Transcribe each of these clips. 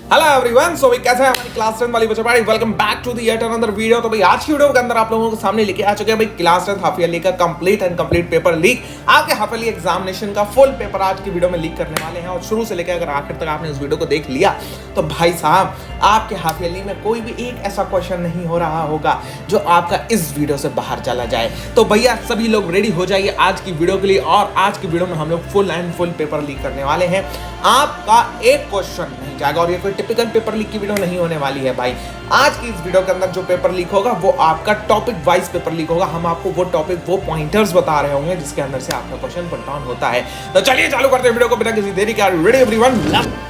Hello everyone. सो भाई कैसे हैं हमारी क्लास 10 वाली बच्चों भाई, welcome back to the yet another video. तो भाई आज की वीडियो के अंदर आप लोगों के सामने लेके आ चुके हैं भाई क्लास 10 हाफ ईयरली का कंप्लीट पेपर लीक। आपके हाफ ईयरली एग्जामिनेशन का फुल पेपर आज की वीडियो में लीक करने वाले हैं और शुरू से लेकर अगर आखिर तक आपने इस वीडियो को देख लिया तो भाई साहब आपके हाफ ईयरली में कोई भी एक ऐसा क्वेश्चन नहीं हो रहा होगा जो आपका इस वीडियो से बाहर चला जाए। तो भैया सभी लोग रेडी हो जाइए आज की वीडियो के लिए। और आज की वीडियो में हम लोग full and full paper leak करने वाले हैं। आपका एक क्वेश्चन नहीं जाएगा और ये कोई टिपिकल पेपर लीक की वीडियो नहीं होने वाली है भाई। आज की इस वीडियो के अंदर जो पेपर लीक होगा वो आपका टॉपिक वाइज पेपर लीक होगा। हम आपको वो टॉपिक वो पॉइंटर्स बता रहे होंगे जिसके अंदर से आपका क्वेश्चन पुट डाउन होता है। तो चलिए चालू करते हैं वीडियो को बिना किसी देरी के। Ready everyone?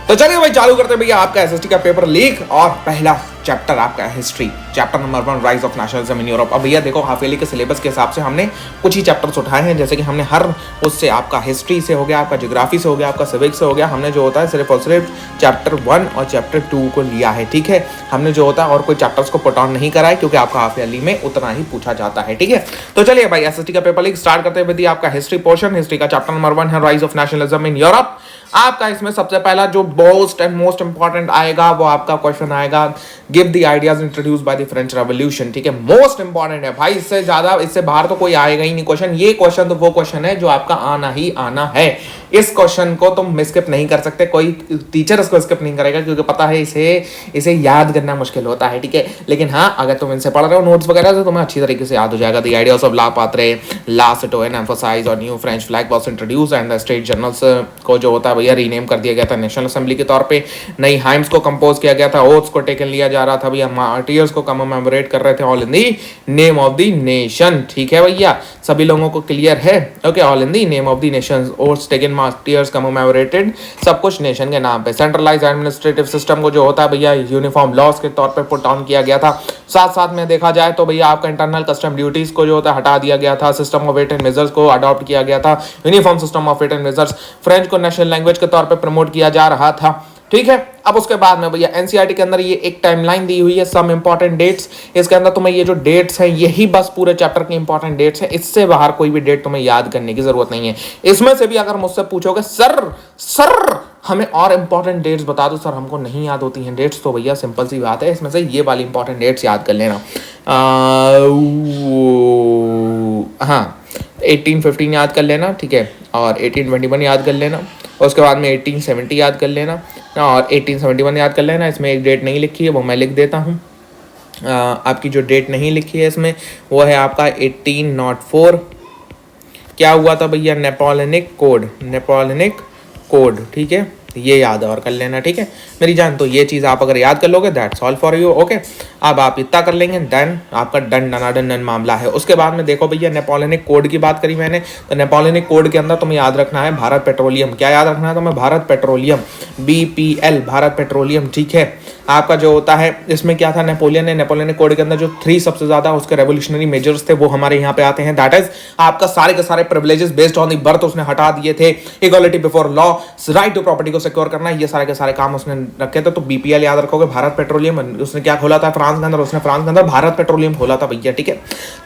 तो चलिए भाई चालू करते हैं भैया आपका एसएसटी का पेपर लीक। और पहला चैप्टर आपका history, chapter number 1 rise of nationalism in Europe. अब भैया देखो हाफ ईयरली के सिलेबस के हिसाब से हमने कुछ ही चैप्टर्स उठाए हैं, जैसे कि हमने हर उससे आपका हिस्ट्री से हो गया, आपका ज्योग्राफी से हो गया, आपका सिविक्स से हो गया। हमने जो होता है सिर्फ और सिर्फ चैप्टर 1 और चैप्टर 2 को लिया है, ठीक है। हमने जो होता है और कोई चैप्टर्स को पुट ऑन नहीं करा है क्योंकि आपका हाफ ईयरली में उतना ही पूछा जाता है, ठीक है। तो चलिए भाई एसएसटी का पेपर लीक स्टार्ट करते हुए आपका हिस्ट्री पोर्शन। हिस्ट्री का चैप्टर नंबर 1 है rise of nationalism in Europe. आपका इसमें सबसे पहला जो मोस्ट इंपॉर्टेंट आएगा वो आपका क्वेश्चन आएगा, give the ideas introduce by the French revolution, ठीक है। मोस्ट इंपॉर्टेंट है भाई, इससे ज्यादा इससे बाहर तो कोई आएगा ही नहीं क्वेश्चन। ये क्वेश्चन तो वो क्वेश्चन है जो आपका आना ही आना है। इस क्वेश्चन को तुम स्किप नहीं कर सकते, कोई टीचर इसको स्किप नहीं करेगा क्योंकि पता है इसे याद करना मुश्किल होता है, ठीक है। लेकिन हाँ अगर तुम इनसे पढ़ रहे हो नोट्स वगैरह तो तुम्हें अच्छी तरीके से याद हो जाएगा। The ideas of la patrie, la citoyen emphasize और new French flag was introduce and the state generals को जो होता है भैया रीनेम कर दिया गया था नेशनल असेंबली के तौर पे। नई हाइम्स को कंपोज किया गया था, ओथ्स को टेकन लिया जा रहा था भैया, मार्टियर्स को कमेमोरेट कर रहे थे all in the name of the nation, ठीक है भैया। सभी लोगों को क्लियर है? Okay, all in the name of the nation, oaths taken, martyrs commemorated, सब कुछ नेशन के नाम पे। सेंट्रलाइज एडमिनिस्ट्रेटिव सिस्टम को जो होता है भैया यूनिफॉर्म लॉस के तौर पे पुट ऑन किया गया था। साथ साथ में देखा जाए तो भैया आपका इंटरनल कस्टम ड्यूटीज को जो होता है हटा दिया गया था। System of weight and measures को अडॉप्ट किया गया था, uniform system of weight and measures. French को नेशनल लैंग्वेज के तौर पे प्रमोट किया जा रहा था, ठीक है। अब उसके बाद में भैया एनसीईआरटी के अंदर ये एक टाइमलाइन दी हुई है, सम इंपॉर्टेंट डेट्स। इसके अंदर तुम्हें ये जो डेट्स हैं यही बस पूरे चैप्टर की इंपॉर्टेंट डेट्स हैं, इससे बाहर कोई भी डेट तुम्हें याद करने की जरूरत नहीं है। इसमें से भी अगर मुझसे पूछोगे सर हमें और इंपॉर्टेंट डेट्स बता दो, सर हमको नहीं याद होती हैं डेट्स, तो भैया सिंपल सी बात है, इसमें से ये वाली इंपॉर्टेंट डेट्स याद कर लेना। हाँ 1815 याद कर लेना, ठीक है, और 1821 याद कर लेना, उसके बाद में 1870 याद कर लेना और 1871 याद कर लेना। इसमें एक डेट नहीं लिखी है वो मैं लिख देता हूँ। आपकी जो डेट नहीं लिखी है इसमें वो है आपका 1804। क्या हुआ था भैया? नेपोलियनिक कोड, ठीक है, ये याद और कर लेना, ठीक है मेरी जान। तो ये चीज़ आप अगर याद कर लोगे that's all for you, okay. अब आप इतना कर लेंगे डन, आपका डन मामला है। उसके बाद में देखो भैया नेपोलियनिक कोड की बात करी मैंने, तो नेपोलियनिक कोड के अंदर तुम्हें याद रखना है भारत पेट्रोलियम। क्या याद रखना है तुम्हें? Bharat petroleum, BPL, Bharat petroleum, ठीक है। आपका जो होता है इसमें क्या था, नेपोलियनिक कोड के अंदर जो 3 सबसे ज्यादा उसके रेवोल्यूशनरी मेजर्स थे वो हमारे यहाँ पे आते हैं। दैट इज आपका सारे के सारे privileges based on the birth उसने हटा दिए थे। Equality before law, right to property को सिक्योर करना, ये सारे के सारे काम उसने रखे थे। तो BPL याद रखोगे, भारत पेट्रोलियम। उसने क्या खोला था फ्रांस के अंदर? उसने फ्रांस के अंदर भारत पेट्रोलियम खोला था भैया, ठीक है।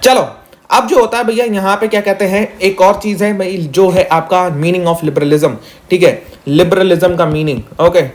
चलो अब जो होता है भैया यहाँ पे क्या कहते हैं, एक और चीज है भाई जो है आपका मीनिंग ऑफ लिबरलिज्म, ठीक है। लिबरलिज्म का मीनिंग, ओके,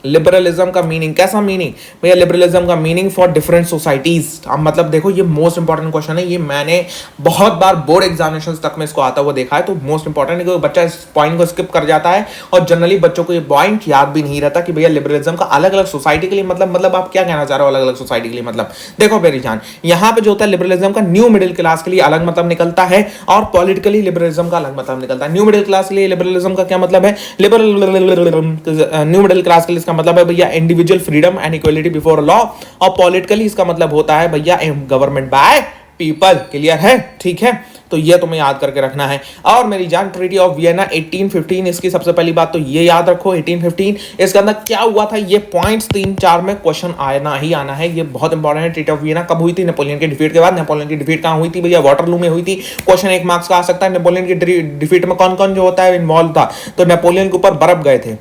लिबरलिज्म का मीनिंग, कैसा मीनिंग भैया? लिबरलिज्म का मीनिंग फॉर डिफरेंट सोसाइटीज। अब मतलब देखो ये मोस्ट इंपॉर्टेंट क्वेश्चन है, ये मैंने बहुत बार बोर्ड एग्जामिनेशन तक में इसको आता हुआ देखा है। तो मोस्ट इंपॉर्टेंट है कि बच्चा इस पॉइंट को स्किप कर जाता है और जनरली बच्चों को ये पॉइंट याद भी नहीं रहता कि भैया लिबरलिज्म का अलग अलग सोसाइटी के लिए मतलब आप क्या कहना चाह रहे हो? अलग अलग सोसाइटी के लिए मतलब देखो मेरी जान, यहाँ पे जो होता है लिबरलिज्म का न्यू मिडिल क्लास के लिए अलग मतलब निकलता है और पॉलिटिकली लिबरलिज्म का अलग मतलब निकलता है। न्यू मिडिल क्लास के लिए लिबरलिज्म का क्या मतलब है? न्यू मिडिल क्लास के लिए मतलब है भैया individual freedom and equality before law, और पॉलिटिकली इसका मतलब होता है भैया गवर्नमेंट बाय पीपल। क्लियर है? ठीक है, तो ये तुम्हें याद करके रखना है। और मेरी जान ट्रीटी ऑफ वियना 1815, इसकी सबसे पहली बात तो ये याद रखो 1815। इसके अंदर क्या हुआ था ये पॉइंट्स 3-4 में क्वेश्चन आना ही आना है, ये बहुत इंपॉर्टेंट है। ट्रीटी ऑफ वियना कब हुई थी? नेपोलियन की डिफीट के बाद। नेपोलियन की डिफीट कहां हुई थी भैया? वाटरलू में हुई थी। क्वेश्चन 1 मार्क्स का आ सकता है। नेपोलियन की डिफीट में कौन कौन जो होता है इन्वॉल्व था? तो नेपोलियन के ऊपर बर्फ गए थे,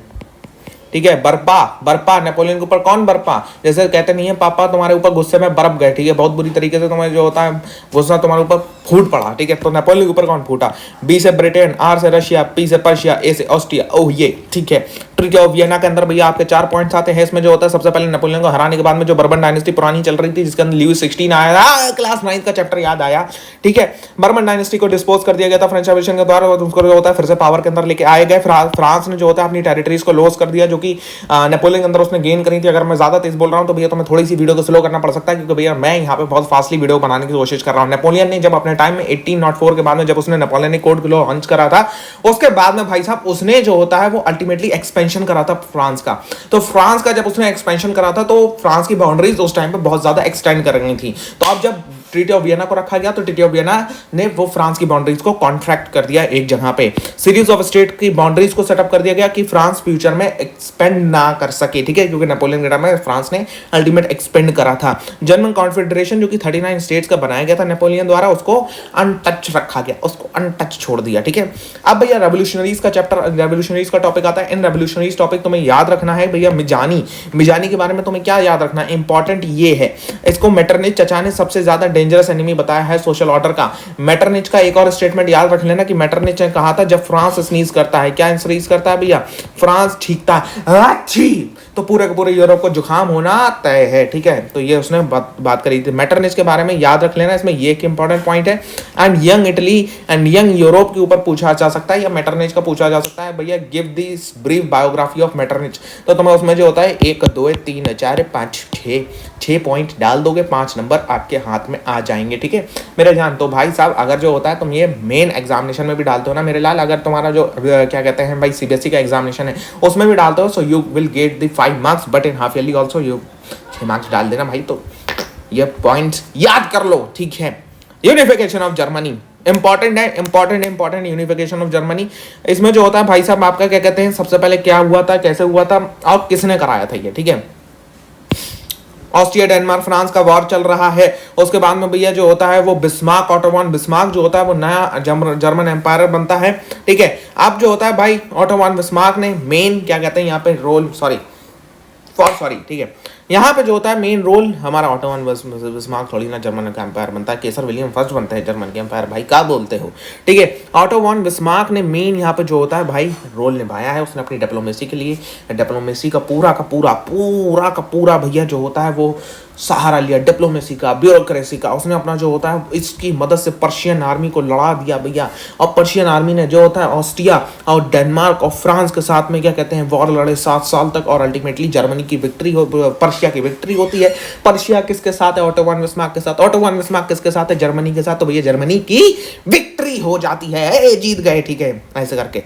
ठीक है, बर्पा नेपोलियन के ऊपर कौन बर्पा? जैसे कहते नहीं है पापा तुम्हारे ऊपर गुस्से में बर्फ गए, ठीक है, बहुत बुरी तरीके से तुम्हें जो होता है गुस्सा तुम्हारे ऊपर फूट पड़ा, ठीक है। तो नेपोलियन के ऊपर कौन फूटा? B से ब्रिटेन, R से रशिया, P से पर्शिया, A से ऑस्ट्रिया, ओह ये ठीक है। ट्रीटी ऑफ वियना के अंदर भैया आपके 4 पॉइंट्स आते हैं। इसमें जो होता है सबसे पहले नेपोलियन को हराने के बाद में जो बर्बन डायनेस्टी पुरानी चल रही थी जिसके अंदर ल्यूइस 16 आया था, क्लास 9 का चैप्टर याद आया, ठीक है। बर्बन डायनेस्टी को डिस्पोज कर दिया गया था फ्रेंच रेवोल्यूशन के द्वारा, उसको जो होता है फिर से पावर के अंदर लेके आए गए। फ्रांस ने जो होता है अपनी टेरिटरीज को लॉस कर दिया जो कि नेपोलियन के अंदर उसने गेन करी थी। अगर मैं ज्यादा तेज बोल रहा हूं तो भैया तुम्हें थोड़ी सी वीडियो को स्लो करना पड़ सकता है क्योंकि भैया मैं यहाँ पे बहुत फास्टली वीडियो बनाने की कोशिश कर रहा हूँ। नेपोलियन ने जब अपने टाइम में 1804 के बाद में जब उसने नेपोलियन कोड को लॉन्च करा था, उसके बाद में भाई साहब उसने जो होता है वो अल्टीमेटली एक्सपेंशन करा था फ्रांस का। तो फ्रांस का जब उसने एक्सपेंशन करा था तो फ्रांस की बाउंड्रीज उस टाइम पे बहुत ज्यादा एक्सटेंड कर रही थी। तो अब जब ट्रीटी ऑफ वियना को रखा गया तो ट्रीटी ऑफ वियना ने वो फ्रांस की बाउंड्रीज को कॉन्ट्रैक्ट कर दिया एक जगह पे। सीरीज ऑफ स्टेट की बाउंड्रीज को सेटअप कर दिया गया कि फ्रांस फ्यूचर में एक्सपेंड ना कर सके, ठीक है, क्योंकि नेपोलियन के टाइम में फ्रांस ने अल्टीमेट एक्सपेंड करा था। जर्मन कॉन्फेडरेशन जो कि 39 स्टेट्स का बनाया गया था नेपोलियन द्वारा, उसको अनटच रखा गया, उसको अनटच छोड़ दिया, ठीक है। अब भैया रेवोल्यूशनरीज का चैप्टर, रेवोल्यूशनरीज का टॉपिक आता है। इन रेवोल्यूशनरीज टॉपिक तुम्हें याद रखना है भैया मिजानी के बारे में तुम्हें क्या याद रखना है, इंपॉर्टेंट ये है। इसको मेटरनिच चचा ने सबसे ज्यादा डेंजरस एनिमी बताया है सोशल ऑर्डर का। मेटरनिच का एक और स्टेटमेंट याद रख लेना कि मेटरनिच ने कहा था जब फ्रांस स्नीज करता है, क्या स्नीज करता है भैया, फ्रांस छींकता है अच्छी तो पूरे के पूरे यूरोप को जुकाम होना तय है, ठीक है। तो ये उसने बात करी थी। मेटरनिच के बारे में याद रख लेना, इसमें ये एक इंपॉर्टेंट पॉइंट है। And young Italy and young Europe के ऊपर पूछा जा सकता है या मेटरनिच का पूछा जा सकता है भैया, give this brief biography of Metternich. तो तुम्हें उसमें जो होता है 1 2 3 4 5 6 पॉइंट डाल दोगे, 5 नंबर आपके हाथ में आ जाएंगे, ठीक है मेरे जान। तो भाई साहब अगर जो होता है तुम ये मेन एग्जामिनेशन में भी डालते हो ना मेरे लाल, अगर तुम्हारा जो क्या कहते हैं भाई सीबीएसई का एग्जामिनेशन है उसमें भी डालते हो, so you will get the 5 marks, but in half yearly also you 6 marks डाल देना भाई। तो ये पॉइंट्स याद कर लो, ठीक है। यूनिफिकेशन ऑफ जर्मनी इंपॉर्टेंट है, इंपॉर्टेंट यूनिफिकेशन ऑफ जर्मनी। इसमें जो होता है भाई साहब आपका क्या कहते हैं, सबसे पहले क्या हुआ था, कैसे हुआ था और किसने कराया था ये, ठीक है। ऑस्ट्रिया डेनमार्क फ्रांस का वॉर चल रहा है, उसके बाद में भैया जो होता है वो बिस्मार्क, ऑटो वॉन बिस्मार्क जो होता है वो नया जर्मन एम्पायर बनता है, ठीक है। अब जो होता है भाई ऑटो वॉन बिस्मार्क ने मेन क्या कहते हैं यहाँ पे रोल, सॉरी ठीक है, यहाँ पे जो होता है मेन रोल हमारा ऑटो वॉन बिस्मार्क थोड़ी ना जर्मन का एम्पायर बनता है, केसर विलियम फर्स्ट बनता है जर्मन के एम्पायर, भाई क्या बोलते हो, ठीक है। ऑटो वॉन बिस्मार्क ने मेन यहाँ पे जो होता है भाई रोल निभाया है, उसने अपनी डिप्लोमेसी के लिए डिप्लोमेसी का पूरा भैया जो होता है वो सहारा लिया, डिप्लोमेसी का, ब्यूरोक्रेसी का। उसने अपना जो होता है इसकी मदद से पर्शियन आर्मी को लड़ा दिया भैया, और पर्शियन आर्मी ने जो होता है ऑस्ट्रिया और डेनमार्क और फ्रांस के साथ में क्या कहते हैं वॉर लड़े 7 साल तक, और अल्टीमेटली जर्मनी की विक्ट्री हो, पर्शिया की विक्ट्री होती है। पर्शिया किसके साथ है, ऑटो वॉन बिस्मार्क के साथ। ऑटो वॉन बिस्मार्क किसके साथ है, जर्मनी के साथ। तो भैया जर्मनी की विक्ट्री हो जाती है, जीत गए, ठीक है। ऐसे करके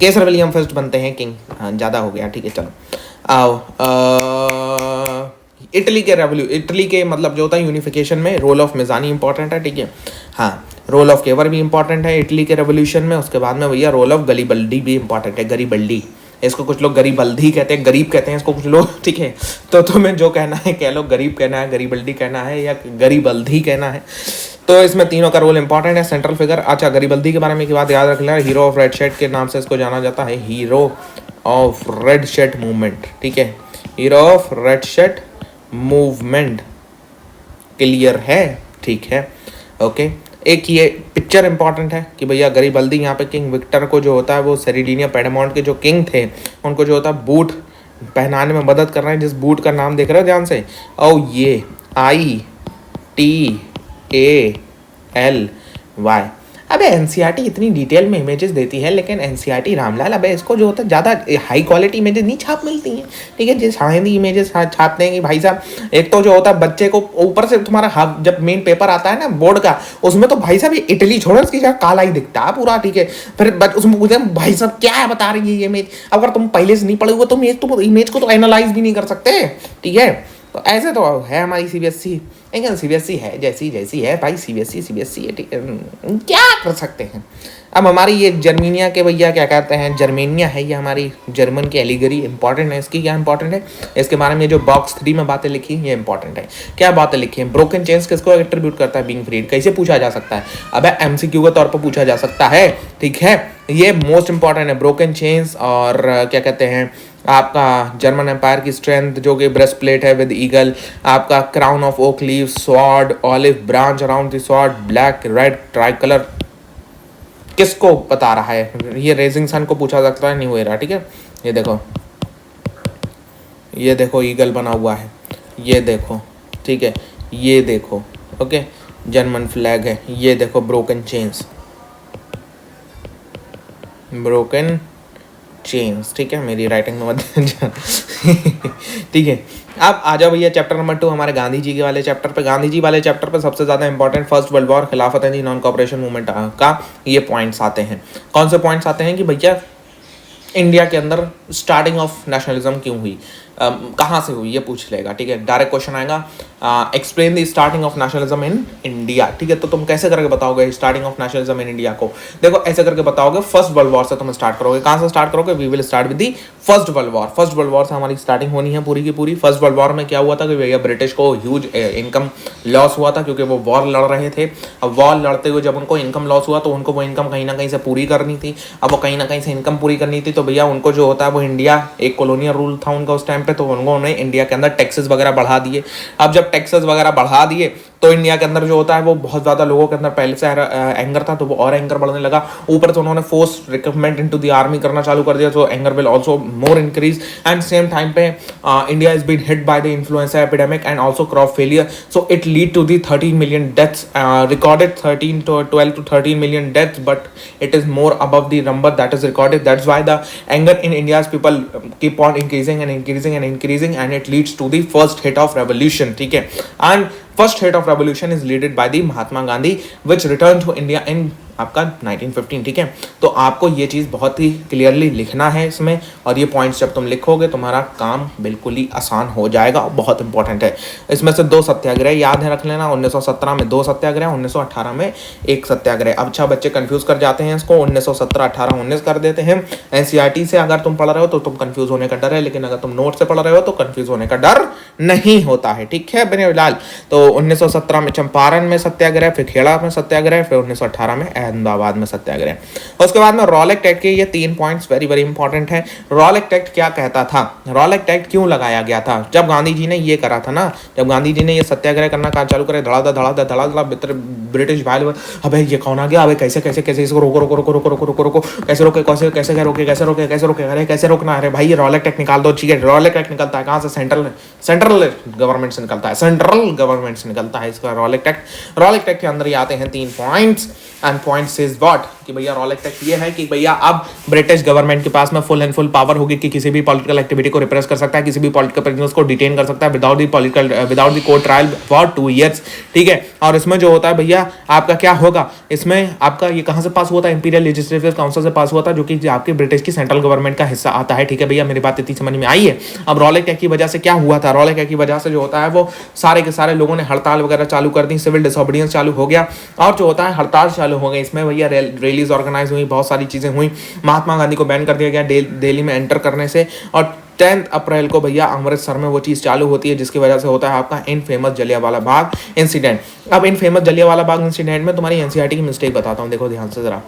केसर विलियम फर्स्ट बनते हैं किंग। हाँ ज्यादा हो गया, ठीक है चलो आओ। इटली के मतलब जो होता है यूनिफिकेशन में रोल ऑफ मिजानी इंपॉर्टेंट है, ठीक है। हाँ रोल ऑफ केवर भी इंपॉर्टेंट है इटली के रेवोल्यूशन में। उसके बाद में भैया रोल ऑफ गरीबल्दी भी इंपॉर्टेंट है, गरीबल्दी, इसको कुछ लोग गरीबल्दी कहते हैं, गरीब कहते हैं इसको कुछ लोग, ठीक है। तो तुम्हें जो कहना है कह लो, गरीब कहना है, गरीबल्दी कहना है या गरीबल्दी कहना है। तो इसमें तीनों का रोल इंपॉर्टेंट है, सेंट्रल फिगर। अच्छा गरीबल्दी के बारे में एक बात याद रख लेना, हीरो ऑफ रेड शर्ट के नाम से इसको जाना जाता है, hero of red shirt movement, ठीक है। Hero of red shirt movement clear है, ठीक है ओके। एक ये पिक्चर इंपॉर्टेंट है कि भैया गरीबल्दी यहाँ पे किंग विक्टर को जो होता है वो सेरेडिनिया पेडमोंट के जो किंग थे उनको जो होता है बूट पहनाने में मदद कर रहे हैं, जिस बूट का नाम देख रहे हो ध्यान से, और ये ITALY। अबे एनसीईआरटी इतनी डिटेल में इमेजेस देती है, लेकिन एनसीईआरटी रामलाल अबे इसको जो होता है ज़्यादा हाई क्वालिटी इमेजेस नहीं छाप मिलती हैं, ठीक है। जिस हाई इमेजेस छापते हैं कि भाई साहब, एक तो जो होता है बच्चे को ऊपर से तुम्हारा जब मेन पेपर आता है ना बोर्ड का, उसमें तो भाई साहब ये इटली छोड़ो इसकी जगह काला ही दिखता है पूरा, ठीक है। फिर उसमें पूछते हैं भाई साहब क्या बता रही है ये इमेज, अगर तुम पहले से नहीं पढ़े हुए तो इमेज को तो एनालाइज भी नहीं कर सकते, ठीक है। तो ऐसे तो है हमारी सीबीएसई, लेकिन सीबीएसई है जैसी है भाई, सीबीएसई है, ठीक है, क्या कर सकते हैं। अब हमारी ये जर्मीनिया के भैया क्या कहते हैं, जर्मेनिया है ये हमारी जर्मन की एलिगरी, इंपॉर्टेंट है। इसकी क्या इंपॉर्टेंट है, इसके बारे में जो बॉक्स 3 में बातें लिखी ये इंपॉर्टेंट है। क्या बातें लिखी हैं, ब्रोकन चेन्स किसको एट्रीब्यूट करता है, बीइंग फ्रीड, कैसे पूछा जा सकता है, अब एमसीक्यू के तौर पर पूछा जा सकता है, ठीक है। ये मोस्ट इंपॉर्टेंट है, ब्रोकन चेन्स और क्या कहते हैं आपका जर्मन एम्पायर की स्ट्रेंथ जो कि ब्रेस्ट प्लेट है विद ईगल, आपका crown of oak leave, sword, olive branch around the sword, black red try colour, किसको बता रहा है, ये रेजिंग सन को पूछा सकता है, नहीं हो रहा, ठीक है। ये देखो ये देखो ईगल बना हुआ है, ये देखो, ठीक है, ये देखो, ओके, जर्मन फ्लैग है, ये देखो ब्रोकन चेन्स, ब्रोकन चेन्स, ठीक है, मेरी राइटिंग में मत ठीक है। अब आ जाओ भैया चैप्टर नंबर 2 हमारे गांधी जी के वाले चैप्टर पे। गांधी जी वाले चैप्टर पे सबसे ज़्यादा इंपॉर्टेंट फर्स्ट वर्ल्ड वॉर, खिलाफत अंदी, नॉन कॉपरेशन मूवमेंट का ये पॉइंट्स आते हैं। कौन से पॉइंट्स आते हैं कि भैया इंडिया के अंदर स्टार्टिंग ऑफ नेशनलिज्म क्यों हुई, कहाँ से हुई, ये पूछ लेगा, ठीक है, डायरेक्ट क्वेश्चन आएगा। Explain the starting of nationalism in India, ठीक है, तो तुम कैसे करके बताओगे starting of nationalism in India को? देखो ऐसे करके बताओगे, फर्स्ट वर्ल्ड वॉर से तुम स्टार्ट करोगे। कहाँ से स्टार्ट करोगे? We will start with the first world war. First world war से हमारी स्टार्टिंग होनी है पूरी की पूरी। फर्स्ट वर्ल्ड वॉर में क्या हुआ था कि भैया ब्रिटिश को ह्यूज इनकम लॉस हुआ था, क्योंकि वो वॉर लड़ रहे थे। अब वॉर लड़ते हुए जब उनको इनकम लॉस हुआ तो उनको वो इनकम कहीं ना कहीं से पूरी करनी थी। अब वो कहीं ना कहीं से इनकम पूरी करनी थी, तो भैया उनको जो होता है वो इंडिया एक कॉलोनियल रूल था उनका उस टाइम पे, तो उन्होंने इंडिया के अंदर टैक्सेस वगैरह बढ़ा दिए। अब जब टैक्सेस वगैरह बढ़ा दिए तो इंडिया के अंदर जो होता है वो बहुत ज़्यादा लोगों के अंदर पहले से एंगर था, तो वो और एंगर बढ़ने लगा। ऊपर से उन्होंने force recruitment into the army करना चालू कर दिया, तो anger will also more increase. And same time पे India is been hit by the influenza epidemic and also crop failure, so it lead to the 13 million deaths, recorded 12 to 13 million deaths, but it is more above the number that is recorded. That's why the anger in India's people keep on increasing and increasing and increasing, and it leads to the first hit of revolution, ठीक है। And first hit of revolution is led by the Mahatma Gandhi, which returned to India in आपका 1915, ठीक है। तो आपको ये चीज़ बहुत ही clearly लिखना है इसमें, और ये पॉइंट्स जब तुम लिखोगे तुम्हारा काम बिल्कुल ही आसान हो जाएगा, बहुत इंपॉर्टेंट है। इसमें से 2 सत्याग्रह याद है रख लेना, 1917 में 2 सत्याग्रह, 1918 में 1 सत्याग्रह। अब अच्छा बच्चे कंफ्यूज कर जाते हैं इसको, 1917, 18, 19 कर देते हैं। एनसीईआरटी से अगर तुम पढ़ रहे हो तो तुम कंफ्यूज होने का डर है, लेकिन अगर तुम नोट से पढ़ रहे हो तो कंफ्यूज होने का डर नहीं होता है, ठीक है बने लाल। तो 1917 में चंपारण में सत्याग्रह, फिर खेड़ा में सत्याग्रह, फिर 1918 में अहमदाबाद में सत्याग्रह। उसके बाद में रॉलेट एक्ट के ये 3 पॉइंट्स वेरी वेरी इंपॉर्टेंट है। रॉलेट एक्ट क्या कहता था, रॉलेट एक्ट क्यों लगाया गया था? जब गांधी जी ने ये करा था ना, जब गांधी जी ने ये सत्याग्रह करना काम चालू करे, धड़ाधड़ धड़ाधड़ धड़ाधड़ ब्रिटिश भाई, अबे ये कौन आ गया, अबे कैसे कैसे कैसे इसको रोको रोको रोको रोको रोको रोको रोको, कैसे रोके कैसे कैसे क्या रोके कैसे रोके कैसे रोके, अरे कैसे रोकना, अरे भाई ये रॉलेट एक्ट निकाल दो, ठीक है। रॉलेट एक्ट निकलता है कहाँ से? सेंट्रल गवर्नमेंट से निकलता है, सेंट्रल गवर्नमेंट से निकलता है इसका रॉलेट एक्ट। रॉलेट एक्ट के अंदर ही आते हैं 3 points, and points is what कि भैया रॉलेट एक्ट ये है कि भैया अब ब्रिटिश गवर्नमेंट के पास में फुल एंड फुल पावर होगी कि किसी भी पॉलिटिकल एक्टिविटी को रिप्रेस कर सकता है, किसी भी पॉलिटिकल प्रिजनर्स को डिटेन कर सकता है without the court trial for 2 years, ठीक है। और इसमें जो होता है भैया आपका क्या होगा, इसमें आपका ये कहाँ से पास हुआ था? इंपीरियल लेजिस्लेटिव काउंसिल से पास हुआ था, जो कि आपकी ब्रिटिश की सेंट्रल गवर्नमेंट का हिस्सा आता है, ठीक है भैया, मेरी बात इतनी समझ में आई है। अब रॉलेट एक्ट की वजह से क्या हुआ था? रॉलेट एक्ट की वजह से जो होता है वो सारे के सारे लोगों ने हड़ताल वगैरह चालू कर दी, सिविल डिसोबीडियंस चालू हो गया, और जो होता है हड़ताल चालू हो गई। इसमें भैया रैलीज ऑर्गेनाइज हुई, बहुत सारी चीजें हुई। महात्मा गांधी को बैन कर दिया गया दिल्ली में एंटर करने से, और 10 अप्रैल को भैया अमृतसर में वो चीज़ चालू होती है, जिसकी वजह से होता है आपका इन फेमस जलियांवाला बाग इंसिडेंट। अब इन फेमस जलियांवाला बाग इंसिडेंट में तुम्हारी एनसीईआरटी की मिस्टेक बताता हूँ, देखो ध्यान से जरा।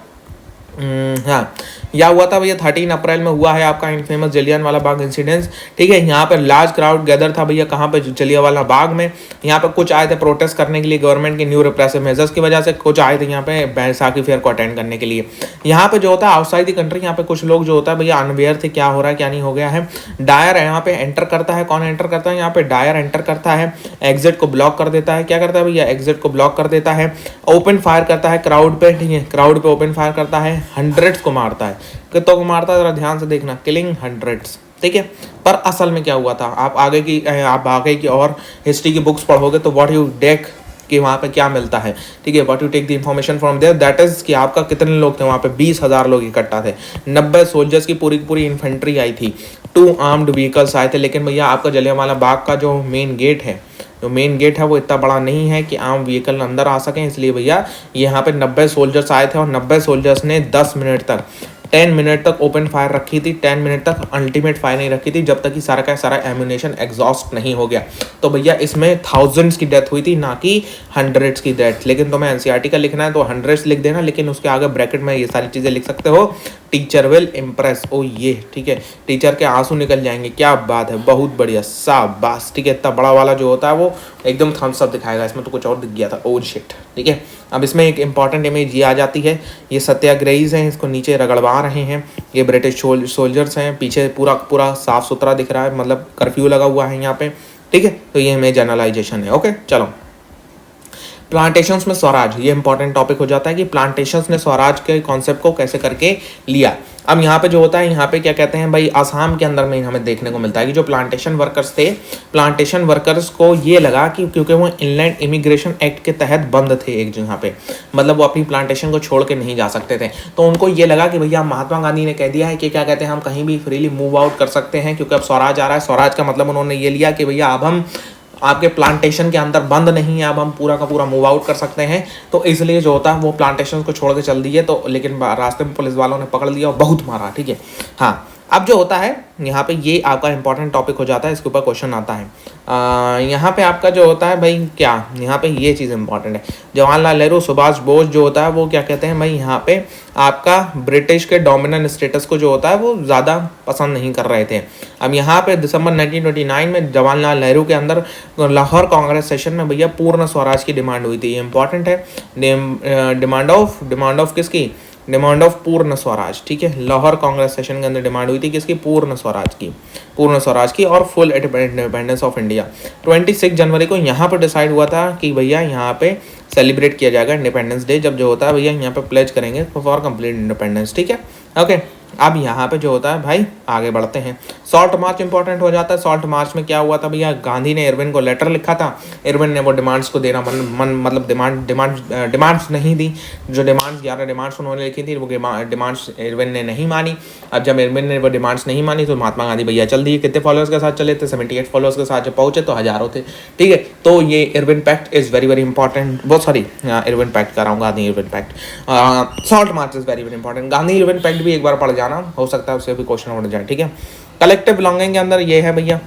हाँ, यह हुआ था भैया 13 अप्रैल में हुआ है आपका इन फेमस जलियांवाला बाग इंसिडेंट्स, ठीक है। यहाँ पर लार्ज क्राउड गैदर था भैया, कहाँ पे? जलियांवाला बाग में। यहाँ पे कुछ आए थे प्रोटेस्ट करने के लिए गवर्नमेंट के न्यू रिप्रेसिव मेजर्स की वजह से, कुछ आए थे यहाँ पे बैसाखी फेयर को अटेंड करने के लिए। यहाँ पे जो होता है आउटसाइड द कंट्री, यहाँ पे कुछ लोग जो होता है भैया अनवेयर थे क्या हो रहा है क्या नहीं हो गया है। डायर यहाँ पे एंटर करता है, कौन एंटर करता है? यहाँ पे डायर एंटर करता है, एग्जिट को ब्लॉक कर देता है। क्या करता है भैया? एग्जिट को ब्लॉक कर देता है, ओपन फायर करता है क्राउड पे, ठीक है, क्राउड पे ओपन फायर करता है, हंड्रेड्स को मारता है। कितनों को मारता है जरा ध्यान से देखना, किलिंग हंड्रेड्स, ठीक है। पर असल में क्या हुआ था, आप आगे की और हिस्ट्री की बुक्स पढ़ोगे तो व्हाट यू टेक कि वहाँ पे क्या मिलता है, ठीक है, what you take the information from there, that is कि आपका कितने लोग थे वहाँ पे? 20,000 लोग इकट्ठा थे, 90 सोल्जर्स की पूरी इन्फेंट्री आई थी, 2 आर्म्ड व्हीकल्स आए थे। लेकिन भैया आपका जलियांवाला बाग का जो मेन गेट है, वो इतना बड़ा नहीं है कि आम व्हीकल अंदर आ सकें, इसलिए भैया यहाँ पे 90 सोल्जर्स आए थे, और 90 सोल्जर्स ने 10 मिनट तक ओपन फायर रखी थी, 10 मिनट तक अल्टीमेट फायर नहीं रखी थी, जब तक कि सारा का सारा एम्यूनेशन एग्जॉस्ट नहीं हो गया। तो भैया इसमें थाउजेंड्स की डेथ हुई थी, ना कि हंड्रेड्स की डेथ। लेकिन तुम्हें एनसीईआरटी का लिखना है तो हंड्रेड्स लिख देना, लेकिन उसके आगे ब्रैकेट में ये सारी चीज़ें लिख सकते हो, टीचर विल इम्प्रेस। ओ ये ठीक है, टीचर के आंसू निकल जाएंगे, क्या बात है, बहुत बढ़िया, शाबाश। ठीक है, इतना बड़ा वाला जो होता है वो एकदम थम्स अप दिखाएगा, इसमें तो कुछ और दिख गया था, ओ शिट। ठीक है, अब इसमें एक इंपॉर्टेंट इमेज ये आ जाती है, ये सत्याग्रहीज हैं, इसको नीचे रगड़वा रहे हैं, ये ब्रिटिश सोल्जर्स हैं, पीछे पूरा पूरा साफ सुथरा दिख रहा है, मतलब कर्फ्यू लगा हुआ है यहाँ पे। ठीक है, तो ये इमेज एनालाइजेशन है। ओके चलो, प्लांटेशंस में स्वराज, ये इंपॉर्टेंट टॉपिक हो जाता है कि प्लांटेशंस ने स्वराज के कॉन्सेप्ट को कैसे करके लिया। अब यहाँ पे जो होता है, यहाँ पे क्या कहते हैं भाई, आसाम के अंदर में हमें देखने को मिलता है कि जो प्लांटेशन वर्कर्स थे, प्लांटेशन वर्कर्स को ये लगा कि क्योंकि वो इनलैंड इमिग्रेशन एक्ट के तहत बंद थे एक जगह पे, मतलब वो अपनी प्लांटेशन को छोड़ के नहीं जा सकते थे, तो उनको ये लगा कि भैया महात्मा गांधी ने कह दिया है कि क्या कहते हैं हम कहीं भी फ्रीली मूव आउट कर सकते हैं, क्योंकि अब स्वराज आ रहा है। स्वराज का मतलब उन्होंने ये लिया कि भैया अब हम आपके प्लांटेशन के अंदर बंद नहीं है, अब हम पूरा का पूरा मूव आउट कर सकते हैं। तो इसलिए जो होता है वो प्लांटेशन को छोड़ के चल दिए, तो लेकिन रास्ते में पुलिस वालों ने पकड़ लिया और बहुत मारा। ठीक है, हाँ अब जो होता है यहाँ पे ये आपका इंपॉर्टेंट टॉपिक हो जाता है, इसके ऊपर क्वेश्चन आता है। यहाँ पे आपका जो होता है भाई क्या, यहाँ पे ये चीज़ इंपॉर्टेंट है, जवाहरलाल नेहरू सुभाष बोस जो होता है वो क्या कहते हैं भाई, यहाँ पे आपका ब्रिटिश के डोमिनेंट स्टेटस को जो होता है वो ज़्यादा पसंद नहीं कर रहे थे। अब यहाँ पे दिसंबर 1929 में जवाहरलाल नेहरू के अंदर लाहौर कांग्रेस सेशन में भैया पूर्ण स्वराज की डिमांड हुई थी, ये इंपॉर्टेंट है। डिमांड ऑफ किसकी, डिमांड ऑफ पूर्ण स्वराज। ठीक है, लाहौर कांग्रेस सेशन के अंदर डिमांड हुई थी किसकी, पूर्ण स्वराज की, पूर्ण स्वराज की और फुल इंडिपेंडेंस ऑफ इंडिया। 26 जनवरी को यहाँ पर डिसाइड हुआ था कि भैया यहाँ पे सेलिब्रेट किया जाएगा इंडिपेंडेंस डे, जब जो होता है भैया यहाँ पे प्लेज करेंगे फॉर कंप्लीट इंडिपेंडेंस। ठीक है, ओके अब यहाँ पे जो होता है भाई आगे बढ़ते हैं। सॉल्ट मार्च इंपॉर्टेंट हो जाता है। सॉल्ट मार्च में क्या हुआ था भैया, गांधी ने इरविन को लेटर लिखा था, इरविन ने वो डिमांड्स को देना मतलब डिमांड्स नहीं दी, जो डिमांड्स 11 डिमांड्स उन्होंने लिखी थी वो डिमांड्स इरविन ने नहीं मानी। अब जब इरविन ने वो डिमांड्स नहीं मानी तो महात्मा गांधी भैया चल दिए, कितने फॉलोअर्स के साथ चले थे, 78 फॉलोअर्स के साथ जब पहुंचे तो हजारों थे। ठीक है, तो ये Irwin pact is very very important, बहुत सॉरी इरविन पैक्ट कर रहा हूँ, Gandhi Irwin pact. Salt march is very very important, Gandhi Irwin pact भी एक बार पढ़ जाना, हो सकता है उससे भी क्वेश्चन उठ जाए। ठीक है, कलेक्टिव बिलोंगिंग के अंदर ये है भैया,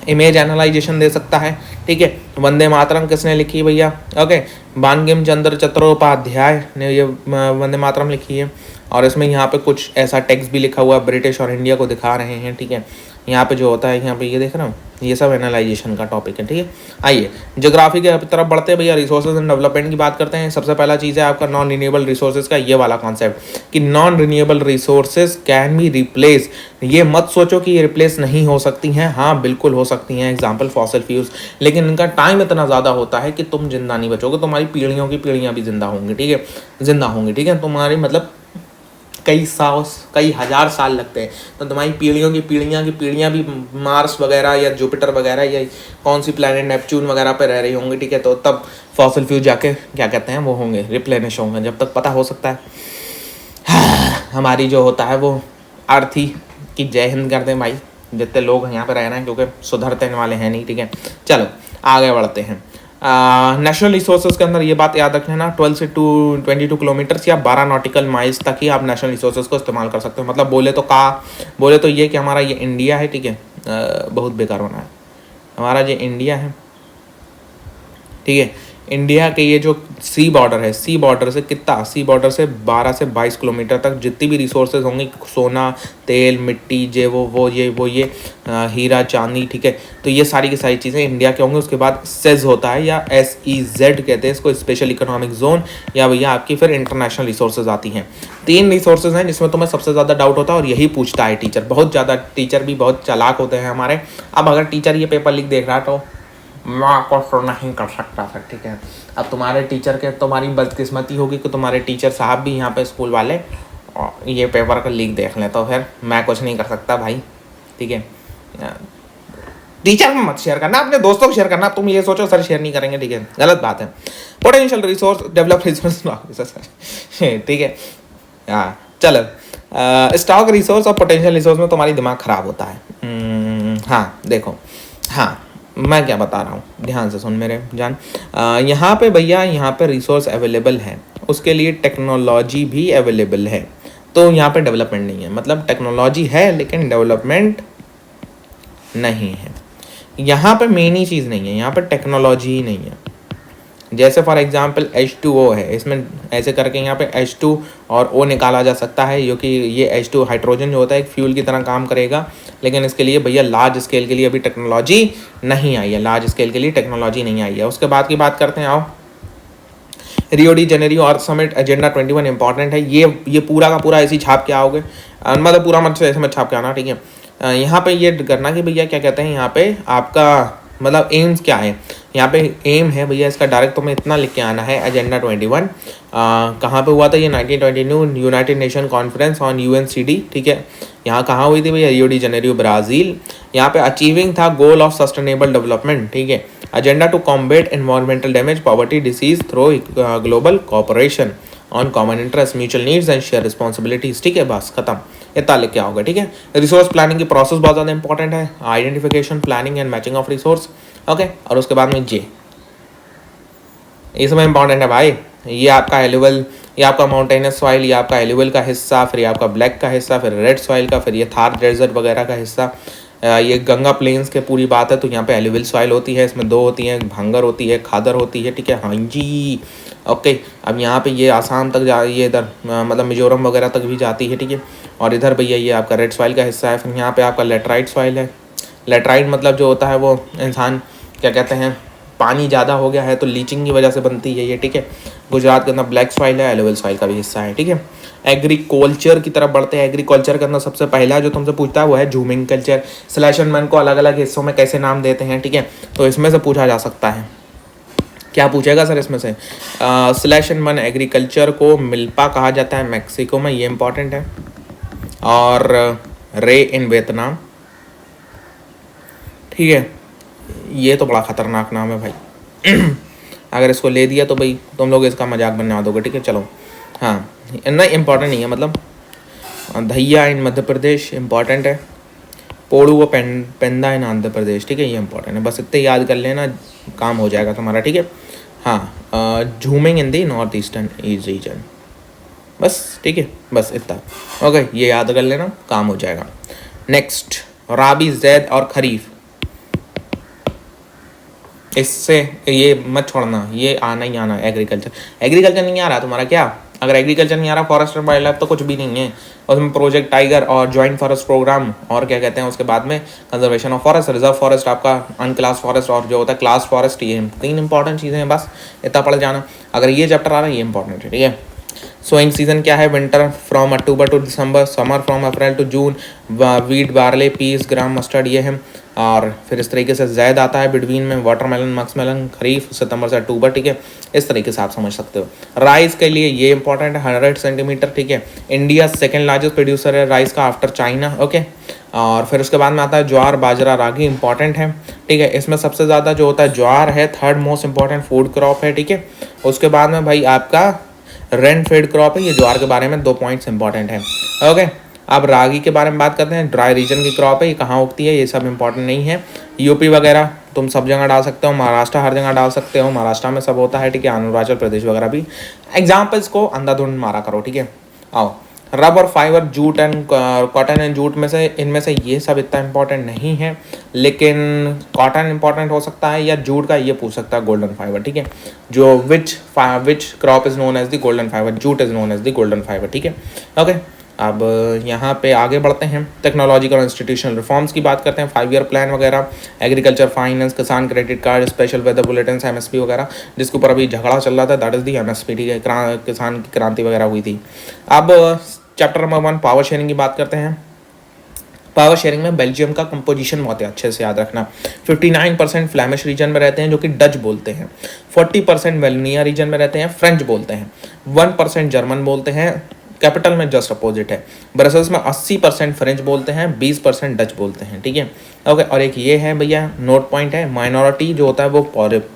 इमेज एनालाइजेशन दे सकता है। ठीक है, वंदे मातरम किसने लिखी भैया, ओके बंकिम चंद्र चट्टोपाध्याय ने ये वंदे मातरम लिखी है, और इसमें यहाँ पे कुछ ऐसा टेक्स्ट भी लिखा हुआ है, ब्रिटिश और इंडिया को दिखा रहे हैं। ठीक है, यहाँ पे जो होता है यहाँ पे ये देख रहा हूँ, ये सब एनालाइजेशन का टॉपिक है। ठीक है, आइए ज्योग्राफी के तरफ बढ़ते हैं भैया, रिसोर्सेज एंड डेवलपमेंट की बात करते हैं। सबसे पहला चीज़ है आपका नॉन रिन्यूएबल रिसोर्सेज का ये वाला कॉन्सेप्ट कि non renewable resources can be replace. ये मत सोचो कि ये रिप्लेस नहीं हो सकती हैं, हाँ बिल्कुल हो सकती हैं, एग्जाम्पल फॉसिल फ्यूल्स, लेकिन इनका टाइम इतना ज़्यादा होता है कि तुम जिंदा नहीं बचोगे, तुम्हारी पीढ़ियों की पीढ़ियाँ भी जिंदा होंगी। ठीक है, जिंदा होंगी। ठीक है, तुम्हारी मतलब कई हजार साल लगते हैं, तो तुम्हारी पीढ़ियों की पीढ़ियाँ भी मार्स वगैरह या जुपिटर वगैरह या कौन सी प्लैनेट नेपच्यून वगैरह पे रह रही होंगी। ठीक है, तो तब फॉसिल फ्यूल जाके क्या कहते हैं वो होंगे, रिप्लेनिश होंगे। जब तक पता हो सकता है हमारी जो होता है वो आर्थी की जय हिंद कर दें भाई, जितने लोग यहाँ पे रह रहे हैं, क्योंकि सुधरते वाले हैं नहीं। ठीक है, चलो आगे बढ़ते हैं। नेशनल रिसोर्सेज के अंदर ये बात याद रखना ना, 12 से 22 किलोमीटर्स या 12 नॉटिकल माइल्स तक ही आप नेशनल रिसोर्सेज को इस्तेमाल कर सकते हो। मतलब बोले तो ये कि हमारा ये इंडिया है, ठीक है, बहुत बेकार होना है, हमारा ये इंडिया है, ठीक है, इंडिया के ये जो सी बॉर्डर है, सी बॉर्डर से कितना, सी बॉर्डर से 12 से 22 किलोमीटर तक जितनी भी रिसोर्सेज होंगे, सोना, तेल, मिट्टी, ये हीरा, चांदी, ठीक है, तो ये सारी की सारी चीज़ें इंडिया के होंगे। उसके बाद सेज होता है या SEZ कहते हैं इसको, स्पेशल इकोनॉमिक जोन, या भैया आपकी फिर इंटरनेशनल रिसोर्सेज आती हैं। 3 रिसोर्सेज हैं जिसमें तुम्हें सबसे ज़्यादा डाउट होता है और यही पूछता है टीचर, बहुत ज़्यादा, टीचर भी बहुत चालाक होते हैं हमारे। अब अगर टीचर ये पेपर लीक देख रहा है तो माँ को तो नहीं कर सकता था। ठीक है, अब तुम्हारे टीचर के, तुम्हारी बदकिस्मती होगी कि तुम्हारे टीचर साहब भी यहाँ पे स्कूल वाले ये पेपर का लीक देख लें, तो फिर मैं कुछ नहीं कर सकता भाई। ठीक है, टीचर में मत शेयर करना, अपने दोस्तों को शेयर करना, तुम ये सोचो सर शेयर नहीं करेंगे, ठीक है, गलत बात है। पोटेंशियल रिसोर्स डेवलप रिसोर्स, ठीक है, हाँ चलो, स्टॉक रिसोर्स और पोटेंशियल रिसोर्स में तुम्हारी दिमाग खराब होता है। हाँ देखो, हाँ मैं क्या बता रहा हूँ, ध्यान से सुन मेरे जान। यहाँ पे भैया, यहाँ पे रिसोर्स अवेलेबल है, उसके लिए टेक्नोलॉजी भी अवेलेबल है, तो यहाँ पे डेवलपमेंट नहीं है। मतलब टेक्नोलॉजी है लेकिन डेवलपमेंट नहीं है। यहाँ पे मेन ही चीज़ नहीं है, यहाँ पे टेक्नोलॉजी ही नहीं है, जैसे फॉर एग्जांपल H2O है, इसमें ऐसे करके यहाँ पे H2 और O निकाला जा सकता है, क्योंकि ये H2 हाइड्रोजन जो होता है एक फ्यूल की तरह काम करेगा। लेकिन इसके लिए भैया लार्ज स्केल के लिए अभी टेक्नोलॉजी नहीं आई है, लार्ज स्केल के लिए टेक्नोलॉजी नहीं आई है। उसके बाद की बात करते हैं, आओ रियो डी जेनेरियो अर्थ समिट एजेंडा 21 इंपॉर्टेंट है। ये पूरा का पूरा ऐसी छाप के आओगे, मतलब पूरा मत ऐसे मत छाप के आना, ठीक है। यहाँ पे ये करना कि भैया क्या कहते हैं, यहाँ पे आपका मतलब एम्स क्या है, यहाँ पे एम है भैया इसका डायरेक्ट तुम्हें इतना लिख के आना है, एजेंडा 21 कहाँ पे हुआ था ये, 1922 United nation conference on UNCD, ठीक है। यहाँ कहाँ हुई थी भैया, रियो डी जेनेरियो ब्राज़ील। यहाँ पे अचीविंग था गोल ऑफ सस्टेनेबल डेवलपमेंट, ठीक है। Agenda to combat environmental damage, poverty, disease through global cooperation on common interest, mutual needs and share responsibilities, ठीक है। बस खत्म, इतना लिख के आओगे, ठीक है। रिसोर्स प्लानिंग की प्रोसेस बहुत ज़्यादा इंपॉर्टेंट है, identification, planning and matching of resource, okay. और उसके बाद में जे, इसमें इंपॉर्टेंट है भाई, ये आपका एलुवल, ये आपका माउंटेनस सॉइल, ये आपका एलुवल का हिस्सा, फिर ये आपका ब्लैक का हिस्सा, फिर रेड सॉइल का, फिर ये थार डेजर्ट वगैरह का हिस्सा, ये गंगा प्लेन्स के पूरी बात है। तो यहाँ पे एलुवल सॉइल होती है, इसमें दो होती हैं, भांगर होती है, खादर होती है, ठीक है। हाँ जी, ओके। अब यहाँ पे ये आसाम तक जा, ये इधर मतलब मिजोरम वगैरह तक भी जाती है, ठीक है। और इधर भैया ये आपका रेड सॉइल का हिस्सा है। फिर यहाँ पे आपका लेटराइट सॉइल है। लेटराइट मतलब जो होता है वो इंसान क्या कहते हैं, पानी ज़्यादा हो गया है तो लीचिंग की वजह से बनती है ये, ठीक है। गुजरात के अंदर ब्लैक सॉइल है, एलुवल सॉइल का भी हिस्सा है, ठीक है। एग्रीकल्चर की तरफ बढ़ते हैं। एग्रीकल्चर के अंदर सबसे पहला जो तुमसे पूछता है वो है झूमिंग कल्चर। स्लैश एंड बर्न को अलग अलग हिस्सों में कैसे नाम देते हैं, ठीक है। तो इसमें से पूछा जा सकता है, क्या पूछेगा सर इसमें से, स्लैश एंड बर्न एग्रीकल्चर को मिल्पा कहा जाता है मैक्सिको में, ये इंपॉर्टेंट है। और रे इन वियतनाम, ठीक है। ये तो बड़ा खतरनाक नाम है भाई अगर इसको ले दिया तो भाई तुम लोग इसका मजाक बना दोगे, ठीक है। चलो हाँ, नहीं इंपॉर्टेंट नहीं है, मतलब धैया इन मध्य प्रदेश इंपॉर्टेंट है। पोड़ू व पेंदा इन आंध्र प्रदेश, ठीक है, ये इंपॉर्टेंट है। बस इतने याद कर लेना, काम हो जाएगा तुम्हारा, ठीक है। हाँ, झूमिंग इन दी नॉर्थ ईस्टर्न रीजन, बस ठीक है, बस इतना, ओके, ये याद कर लेना, काम हो जाएगा। नेक्स्ट, राबी, जैद और खरीफ, इससे ये मत छोड़ना, ये आना ही आना। एग्रीकल्चर नहीं आ रहा तुम्हारा क्या, अगर एग्रीकल्चर नहीं आ रहा, फॉरेस्ट एंड वाइल्ड लाइफ तो कुछ भी नहीं है। उसमें प्रोजेक्ट टाइगर और जॉइंट फॉरेस्ट प्रोग्राम और क्या कहते हैं उसके बाद में conservation of forest, reserve forest, आपका अनक्लास फॉरेस्ट और जो होता है क्लास फॉरेस्ट, ये 3 इंपॉर्टेंट चीज़ें हैं, बस इतना पढ़ जाना। अगर ये चैप्टर आ रहा है ये इंपॉर्टेंट है, ठीक है। सोइंग सीजन क्या है, winter from October to December, summer from April to June, wheat, barley, peas, gram, mustard, ये है। और फिर इस तरीके से जैद आता है बिटवीन में, वाटरमेलन, मक्समेलन, खरीफ सितंबर से अक्टूबर, ठीक है। इस तरीके से आप समझ सकते हो। राइस के लिए ये इंपॉर्टेंट है, 100 सेंटीमीटर, ठीक है। इंडिया सेकेंड लार्जेस्ट प्रोड्यूसर है राइस का आफ्टर चाइना, ओके। और फिर उसके बाद में आता है ज्वार, बाजरा, रागी, इंपॉर्टेंट है, ठीक है। इसमें सबसे ज़्यादा जो होता है ज्वार है, 3rd most important food crop है, ठीक है। उसके बाद में भाई आपका रेन फेड क्रॉप है, ये ज्वार के बारे में 2 पॉइंट्स इंपॉर्टेंट है, ओके। अब रागी के बारे में बात करते हैं, ड्राई रीजन की क्रॉप है, ये कहाँ उगती है, ये सब इंपॉर्टेंट नहीं है। यूपी वगैरह तुम सब जगह डाल सकते हो, महाराष्ट्र हर जगह डाल सकते हो, महाराष्ट्र में सब होता है, ठीक है। अरुणाचल प्रदेश वगैरह भी। एग्जाम्पल्स को अंधाधुंध मारा करो, ठीक है। आओ, rubber, fibre, jute and cotton and jute में से इनमें से ये सब इतना इंपॉर्टेंट नहीं है, लेकिन कॉटन इंपॉर्टेंट हो सकता है, या जूट का ये पूछ सकता है गोल्डन फाइबर, ठीक है। जो which crop is known as the golden fibre, jute is known as the golden fibre, ठीक है, ओके। अब यहाँ पे आगे बढ़ते हैं, टेक्नोलॉजिकल इंस्टीट्यूशनल रिफॉर्म्स की बात करते हैं, 5 ईयर प्लान वगैरह, agriculture finance, Kisan credit card, special weather bulletin, MSP वगैरह, जिसके ऊपर अभी झगड़ा चल रहा था, दैट इज़ दी MSP, ठीक है। किसान की क्रांति वगैरह हुई थी। अब चैप्टर नंबर 1 पावर शेयरिंग की बात करते हैं। पावर शेयरिंग में बेल्जियम का कंपोजिशन बहुत है, अच्छे से याद रखना। 59% फ्लैमिश रीजन में रहते हैं जो कि डच बोलते हैं, 40% वेलनिया रीजन में रहते हैं, फ्रेंच बोलते हैं, 1% जर्मन बोलते हैं, कैपिटल में जस्ट अपोजिट है। ब्रसल्स में 80% फ्रेंच बोलते हैं, 20% डच बोलते हैं, ठीक है, ओके। और एक ये है भैया नोट पॉइंट है, माइनॉरिटी जो होता है वो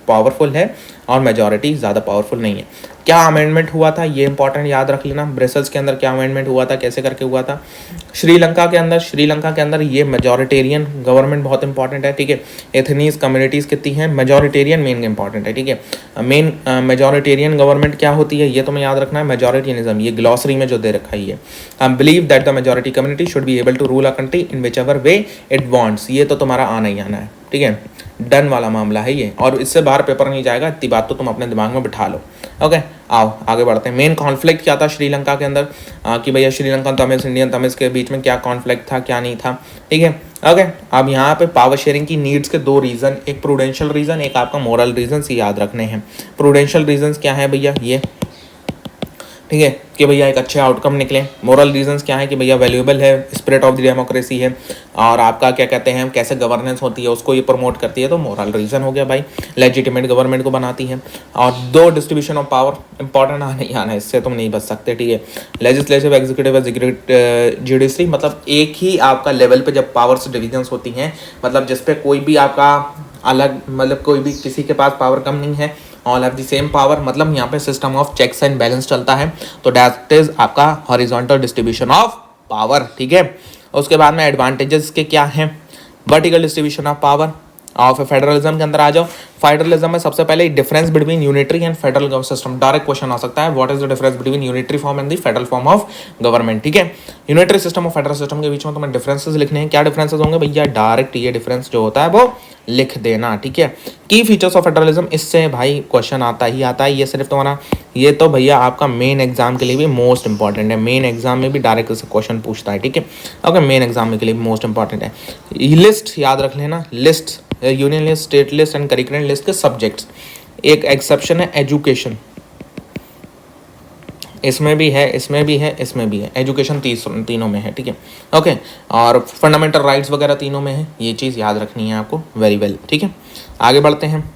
पावरफुल है और मेजॉरिटी ज़्यादा पावरफुल नहीं है। क्या अमेंडमेंट हुआ था ये इंपॉर्टेंट याद रख लेना, ब्रसल्स के अंदर क्या अमेंडमेंट हुआ था, कैसे करके हुआ था। श्रीलंका के अंदर ये मेजॉरिटेरियन गवर्नमेंट बहुत इंपॉर्टेंट है, ठीक है। एथनीज कम्युनिटीज़ कितनी हैं, मेजॉरिटेरियन मेन इंपॉर्टेंट है, ठीक है। मेन मेजॉरिटेरियन गवर्नमेंट क्या होती है ये तुम्हें याद रखना है, मेजॉरिटेरियनिज्म, ये ग्लॉसरी में जो दे रखा है ये। Believe that the majority community should be able to rule a country in which ever way it wants, ये तो तुम्हारा आना ही आना है, ठीक है, डन वाला मामला है ये, और इससे बाहर पेपर नहीं जाएगा, इतनी बात तो तुम अपने दिमाग में बिठा लो। ओके, आओ आगे बढ़ते हैं। मेन कॉन्फ्लिक्ट क्या था श्रीलंका के अंदर, कि भैया श्रीलंकन तमिल इंडियन तमिल के बीच में क्या कॉन्फ्लिक्ट था क्या नहीं था, ठीक है। ओके, अब यहाँ पे पावर शेयरिंग की नीड्स के दो रीज़न, एक प्रूडेंशियल रीज़न, एक आपका मोरल रीजन, याद रखने हैं। प्रूडेंशियल रीजन क्या है भैया, ये ठीक है, कि भैया एक अच्छे आउटकम निकले। मोरल रीजंस क्या है कि भैया वैल्यूएबल है, स्पिरिट ऑफ द डेमोक्रेसी है, और आपका क्या कहते हैं कैसे गवर्नेंस होती है उसको ये प्रमोट करती है, तो मोरल रीजन हो गया भाई, लेजिटिमेट गवर्नमेंट को बनाती है। और दो, डिस्ट्रीब्यूशन ऑफ पावर इंपॉर्टेंट आना ही आना है, इससे तुम नहीं बच सकते, ठीक है। लेजिस्लेटिव, एग्जीक्यूटिव, जुडिशरी, मतलब एक ही आपका लेवल पे जब पावर्स डिविजन्स होती हैं, मतलब जिस पे कोई भी आपका अलग, मतलब कोई भी किसी के पास पावर कम नहीं है, all have the same power, मतलब यहाँ पे system of checks and balance चलता है, तो दैट इज आपका हॉरिजॉन्टल डिस्ट्रीब्यूशन ऑफ पावर, ठीक है। उसके बाद में एडवांटेजेस के क्या हैं, वर्टिकल डिस्ट्रीब्यूशन ऑफ पावर। और फेडरलिज्म के अंदर आ जाओ, फेडरलिज्म में सबसे पहले difference between unitary and federal system, direct question आ सकता है, what is the difference between unitary form and the federal form of government, ठीक है। यूनिटरी सिस्टम और फेडरल सिस्टम के बीच में तुम्हें डिफरेंसेस लिखने हैं, क्या डिफरेंसेस होंगे भैया, डायरेक्ट ये डिफरेंस जो होता है वो लिख देना, ठीक है। की फीचर्स ऑफ फेडरलिज्म, इससे भाई क्वेश्चन आता ही आता है, ये सिर्फ तुम्हारा, ये तो भैया आपका मेन एग्जाम के लिए भी मोस्ट इंपॉर्टेंट है, मेन एग्जाम में भी डायरेक्ट से क्वेश्चन पूछता है, ठीक है। ओके, मेन एग्जाम के लिए भी मोस्ट इंपॉर्टेंट है। लिस्ट याद रख लेना, list, union list, state list and curricular list के सब्जेक्ट्स। एक एक्सेप्शन है एजुकेशन, इसमें भी है, इसमें भी है, इसमें भी है, एजुकेशन तीनों में है, ठीक है। ओके, और फंडामेंटल राइट्स वगैरह तीनों में है, ये चीज़ याद रखनी है आपको वेरी वेल, ठीक है। आगे बढ़ते हैं।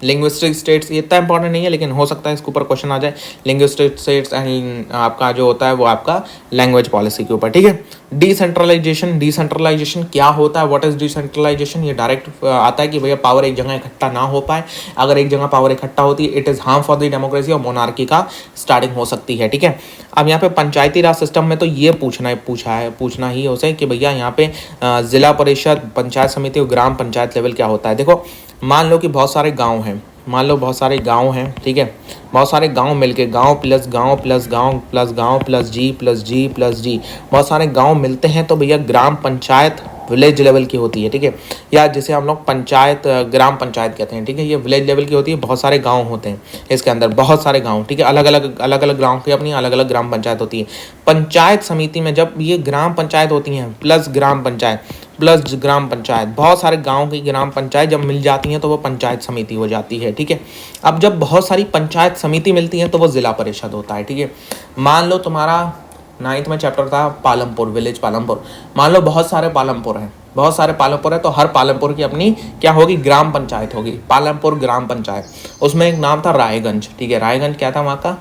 लिंग्विस्टिक स्टेट्स, ये इतना इंपॉर्टेंट नहीं है, लेकिन हो सकता है इसके ऊपर क्वेश्चन आ जाए। लिंग्विस्टिक स्टेट्स एंड आपका जो होता है वो आपका लैंग्वेज पॉलिसी के ऊपर, ठीक है। डिसेंट्रलाइजेशन, डिसेंट्रलाइजेशन क्या होता है, व्हाट इज डिसेंट्रलाइजेशन, ये डायरेक्ट आता है कि भैया पावर एक जगह इकट्ठा ना हो पाए, अगर एक जगह पावर इकट्ठा होती है it is harm for the democracy और मोनार्की का स्टार्टिंग हो सकती है, ठीक है। अब यहाँ पे पंचायती राज सिस्टम में तो ये पूछना ही उसे कि भैया यहाँ पे जिला परिषद, पंचायत समिति और ग्राम पंचायत लेवल क्या होता है। देखो, मान लो कि बहुत सारे गांव हैं, मान लो बहुत सारे गांव हैं, ठीक है, बहुत सारे गांव मिलके, गांव प्लस गांव प्लस गांव प्लस गांव प्लस जी प्लस जी प्लस जी, बहुत सारे गांव मिलते हैं तो भैया ग्राम पंचायत विलेज लेवल की होती है, ठीक है, या जिसे हम लोग पंचायत, ग्राम पंचायत कहते हैं, ठीक है। ये विलेज लेवल की होती है, बहुत सारे गांव होते हैं इसके अंदर, बहुत सारे गांव, ठीक है, अलग अलग गांव की अपनी अलग अलग ग्राम पंचायत होती है। पंचायत समिति में जब ये ग्राम पंचायत होती हैं प्लस ग्राम पंचायत प्लस ग्राम पंचायत, बहुत सारे गांव की ग्राम पंचायत जब मिल जाती हैं तो वो पंचायत समिति हो जाती है, ठीक है। अब जब बहुत सारी पंचायत समिति मिलती हैं तो वो जिला परिषद होता है, ठीक है। मान लो तुम्हारा 9th में चैप्टर था पालमपुर, विलेज पालमपुर, मान लो बहुत सारे पालमपुर हैं, बहुत सारे पालमपुर है, तो हर पालमपुर की अपनी क्या होगी, ग्राम पंचायत होगी, पालमपुर ग्राम पंचायत। उसमें एक नाम था रायगंज, ठीक है, रायगंज क्या था वहाँ का,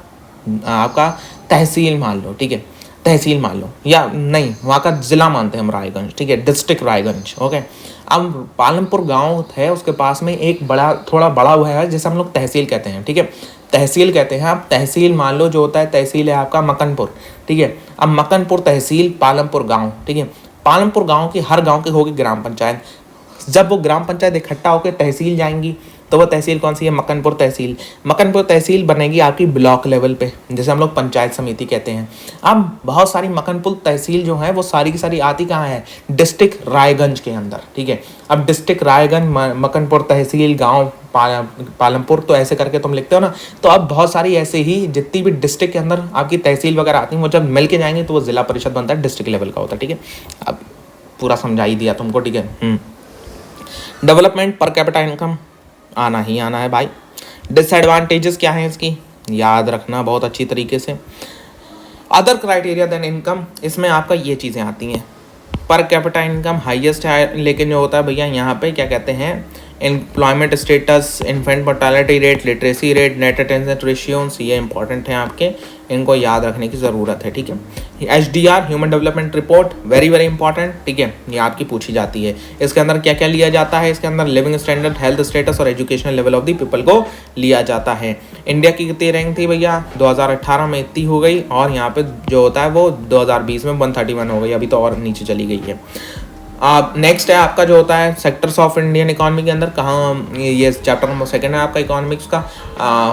आपका तहसील मान लो, ठीक है, तहसील मान लो, या नहीं वहाँ का जिला मानते हैं हम रायगंज, ठीक है, डिस्ट्रिक्ट रायगंज, ओके। अब पालमपुर गांव है, उसके पास में एक बड़ा, थोड़ा बड़ा हुआ है जैसे हम लोग तहसील कहते हैं, ठीक है, तहसील कहते हैं। आप तहसील मान लो जो होता है, तहसील है आपका मकनपुर, ठीक है। अब मकनपुर तहसील, पालमपुर गांव, ठीक है, पालमपुर गांव की हर गांव की होगी ग्राम पंचायत। जब वो ग्राम पंचायत इकट्ठा होकर तहसील जाएंगी तो वो तहसील कौन सी है, मकनपुर तहसील। मकनपुर तहसील बनेगी आपकी ब्लॉक लेवल पे, जैसे हम लोग पंचायत समिति कहते हैं। अब बहुत सारी मकनपुर तहसील जो है वो सारी की सारी आती कहाँ है, डिस्ट्रिक्ट रायगंज के अंदर, ठीक है। अब डिस्ट्रिक्ट रायगंज, मकनपुर तहसील, गाँव पालमपुर, तो ऐसे करके तुम लिखते हो ना। तो अब बहुत सारी ऐसे ही जितनी भी डिस्ट्रिक्ट के अंदर आपकी तहसील वगैरह आती हैं, वो जब मिल के जाएंगे तो वो जिला परिषद बनता है, डिस्ट्रिक्ट लेवल का होता है, ठीक है। अब पूरा समझा ही दिया तुमको, ठीक है। डेवलपमेंट, पर कैपिटा इनकम आना ही आना है भाई। डिसएडवांटेजेस क्या है इसकी, याद रखना बहुत अच्छी तरीके से। अदर क्राइटेरिया देन इनकम, इसमें आपका ये चीज़ें आती हैं, पर कैपिटा इनकम हाईएस्ट है, लेकिन जो होता है भैया यहाँ पे क्या कहते हैं, employment status, infant mortality rate, literacy rate, net attendance ratios, ये इंपॉर्टेंट हैं आपके, इनको याद रखने की ज़रूरत है, ठीक है। HDR, human development report, very very important, ठीक है, ये आपकी पूछी जाती है। इसके अंदर क्या क्या लिया जाता है, इसके अंदर लिविंग स्टैंडर्ड, हेल्थ स्टेटस और educational level of the people को लिया जाता है। इंडिया की कितनी रैंक थी भैया, 2018 में इतनी हो गई, और यहाँ पे जो होता है वो 2020 में 131 हो गई, अभी तो और नीचे चली गई है। नेक्स्ट है आपका जो होता है सेक्टर्स ऑफ इंडियन इकोनॉमी के अंदर, कहाँ ये चैप्टर नंबर 2 है आपका इकोनॉमिक्स का।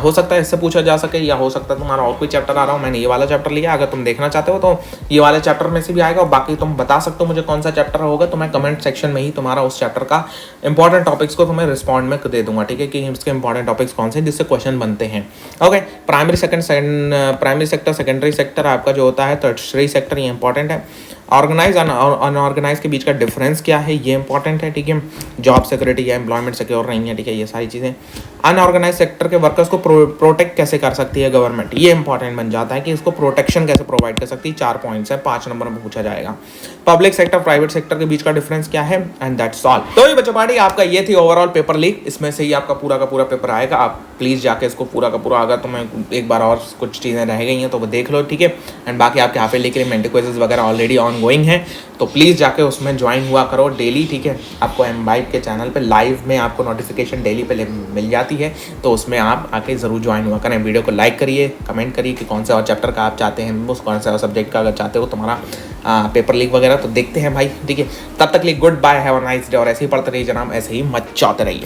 हो सकता है इससे पूछा जा सके, या हो सकता है तुम्हारा और कोई चैप्टर आ रहा हो। मैंने ये वाला चैप्टर लिया, अगर तुम देखना चाहते हो तो ये वाले चैप्टर में से भी आएगा, और बाकी तुम बता सकते हो मुझे कौन सा चैप्टर होगा, तो मैं कमेंट सेक्शन में ही तुम्हारा उस चैप्टर का इंपॉर्टेंट टॉपिक्स को तुम्हें रिस्पॉन्ड में दे दूंगा, ठीक है, कि इसके इंपॉर्टेंट टॉपिक्स कौन से जिससे क्वेश्चन बनते हैं। Okay, primary sector, secondary sector आपका जो होता है, टर्शियरी सेक्टर, ये इंपॉर्टेंट है। ऑर्गेनाइज और अनऑर्गेनाइज के बीच का डिफरेंस क्या है, ये इंपॉर्टेंट है, ठीक है। जॉब सिक्योरिटी या एम्प्लॉयमेंट सिक्योर नहीं है, ठीक है, ये सारी चीज़ें। अनऑर्गेनाइज सेक्टर के वर्कर्स को प्रोटेक्ट कैसे कर सकती है गवर्नमेंट, ये इंपॉर्टेंट बन जाता है कि इसको प्रोटेक्शन कैसे प्रोवाइड कर सकती है। 4 पॉइंट्स है, 5 नंबर में पूछा जाएगा। पब्लिक सेक्टर, प्राइवेट सेक्टर के बीच का डिफरेंस क्या है, एंड दैट्स ऑल। तो ये बच्चों पार्टी आपका ये थी ओवरऑल पेपर लीक, इसमें से ही आपका पूरा का पूरा पेपर आएगा। आप प्लीज़ जाके इसको पूरा का पूरा, अगर तुम्हें एक बार और कुछ चीज़ें रह गई हैं तो वो देख लो, ठीक है। एंड बाकी आपके हाफ ईयरली के लिए मेंटल क्विज़ेस वगैरह ऑलरेडी ऑन गोइंग है, तो प्लीज़ जाके उसमें ज्वाइन हुआ करो डेली, ठीक है। आपको एमवाइब के चैनल पे लाइव में आपको नोटिफिकेशन डेली पे मिल जाती है, तो उसमें आप आके ज़रूर ज्वाइन हुआ करें। वीडियो को लाइक करिए, कमेंट करिए कि कौन से और चैप्टर का आप चाहते हैं, उस कौन से और सब्जेक्ट का अगर चाहते हो तुम्हारा पेपर लीक वगैरह, तो देखते हैं भाई, ठीक है। तब तक लिए goodbye, have a nice day, और ऐसे ही पढ़ते रहिए जनाब, ऐसे ही मचाते रहिए।